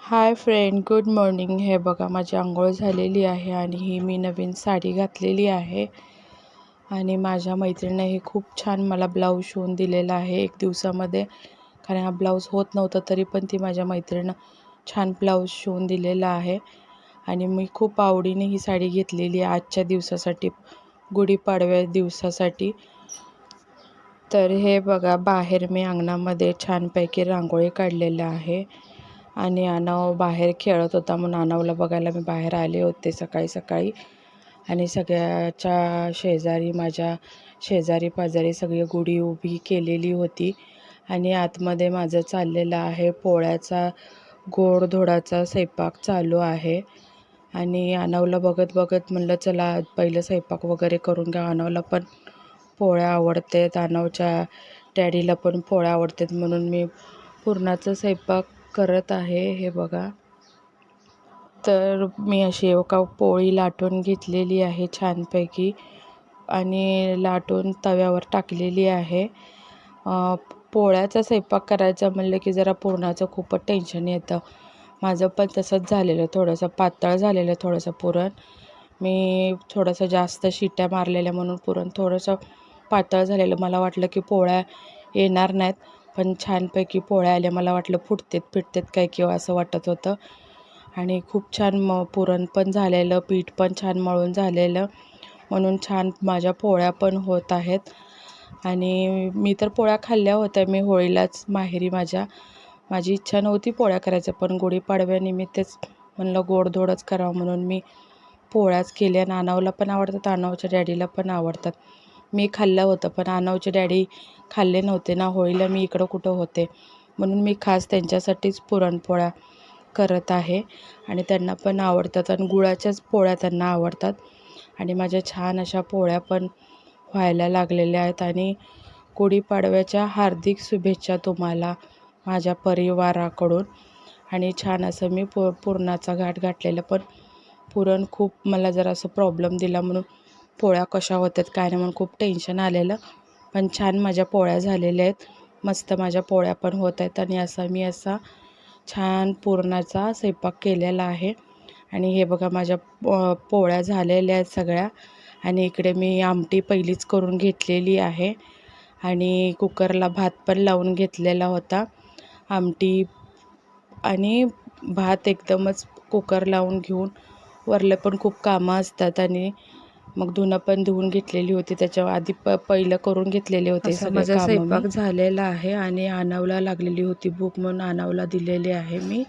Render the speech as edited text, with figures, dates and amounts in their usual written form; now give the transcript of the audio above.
Hi friend, good morning. हे बघा, माझी अंघोळ झालेली आहे आणि ही मी नवीन साडी घातलेली आहे. आणि माझ्या मैत्रिणीने हे खूप छान मला ब्लाऊज शिवून दिलेला आहे 1 दिवसामध्ये. कारण हा ब्लाऊज होत नव्हता, तरी पण ती माझ्या मैत्रिणीनं छान ब्लाऊज शिवून दिलेला आहे. आणि मी खूप आवडीने ही साडी घेतलेली आहे आजच्या दिवसासाठी, गुढीपाडव्या दिवसासाठी. तर हे बघा, बाहेर मी अंगणामध्ये छानपैकी रांगोळी काढलेलं आहे. आणि आनव बाहेर खेळत होता, म्हणून आनवला बघायला मी बाहेर आले होते सकाळी सकाळी. आणि सगळ्याच्या शेजारी, माझ्या शेजारी पाजारी सगळी गुढी उभी केलेली होती. आणि आतमध्ये माझं चाललेलं आहे पोळ्याचा, गोडधोडाचा स्वयंपाक चालू आहे. आणि आनवला बघत बघत म्हणलं, चला पहिलं स्वयंपाक वगैरे करून घ्या. आनवला पण पोळ्या आवडतात, आनवच्या डॅडीला पण पोळ्या आवडतात, म्हणून मी पुरणाचा स्वयंपाक करत आहे. हे बघा, तर मी अशी एका पोळी लाटून घेतलेली आहे छानपैकी आणि लाटून तव्यावर टाकलेली आहे. पोळ्याचा स्वयंपाक करायचा म्हणलं की जरा पुरणाचं खूपच टेन्शन येतं. माझं पण तसंच झालेलं, थोडंसं पातळ झालेलं थोडंसं पुरण. मी थोडंसं जास्त शिट्ट्या मारलेल्या म्हणून पुरण थोडंसं पातळ झालेलं. मला वाटलं की पोळ्या येणार नाहीत, पण छानपैकी पोळ्या आल्या. मला वाटलं फुटतात काय किंवा असं वाटत होतं. आणि खूप छान पुरण पण झालेलं, पीठ पण छान मळून झालेलं, म्हणून छान माझ्या पोळ्या पण होत आहेत. आणि मी तर पोळ्या खाल्ल्या होत्या मी होळीलाच माहेरी. माझी इच्छा नव्हती पोळ्या करायचं, पण गुढीपाडव्यानिमित्तच म्हणलं गोडधोडच करावं, म्हणून मी पोळ्याच केल्या. आणि आनवला पण आवडतात, आनवच्या डॅडीला पण आवडतात. मी खाल्लं होतं, पण आनवचे डॅडी खाल्ले नव्हते ना होळीला, मी इकडं कुठं होते, म्हणून मी खास त्यांच्यासाठीच पुरणपोळ्या करत आहे. आणि त्यांना पण आवडतात आणि गुळाच्याच पोळ्या त्यांना आवडतात. आणि माझ्या छान अशा पोळ्या पण व्हायला लागलेल्या आहेत. आणि गुढीपाडव्याच्या हार्दिक शुभेच्छा तुम्हाला माझ्या परिवाराकडून. आणि छान असं मी पुरणाचा घाट घातलेलं, पण पुरण खूप मला जरा असं प्रॉब्लेम दिला, म्हणून पोळ्या कशा होतात काय नाही म्हणून खूप टेन्शन आलेलं. पण छान माझ्या पोळ्या झालेल्या आहेत, मस्त माझ्या पोळ्या पण होत आहेत. आणि मी असा छान पुरणाचा स्वयंपाक केलेला आहे. आणि हे बघा, माझ्या पोळ्या झालेल्या आहेत सगळ्या. आणि इकडे मी आमटी पहिलीच करून घेतलेली आहे आणि कुकरला भात पण लावून घेतलेला होता. आमटी आणि भात एकदमच कुकर लावून घेऊन, वरले पण खूप कामं असतात. आणि मग धुणं पण धुवून घेतलेली होती, त्याच्या आधी पहिलं करून घेतलेले होते सगळे माझा स्वयंपाक झालेला आहे. आणि आनवला लागलेली होती भूक, म्हणून आनवला दिलेले आहे मी.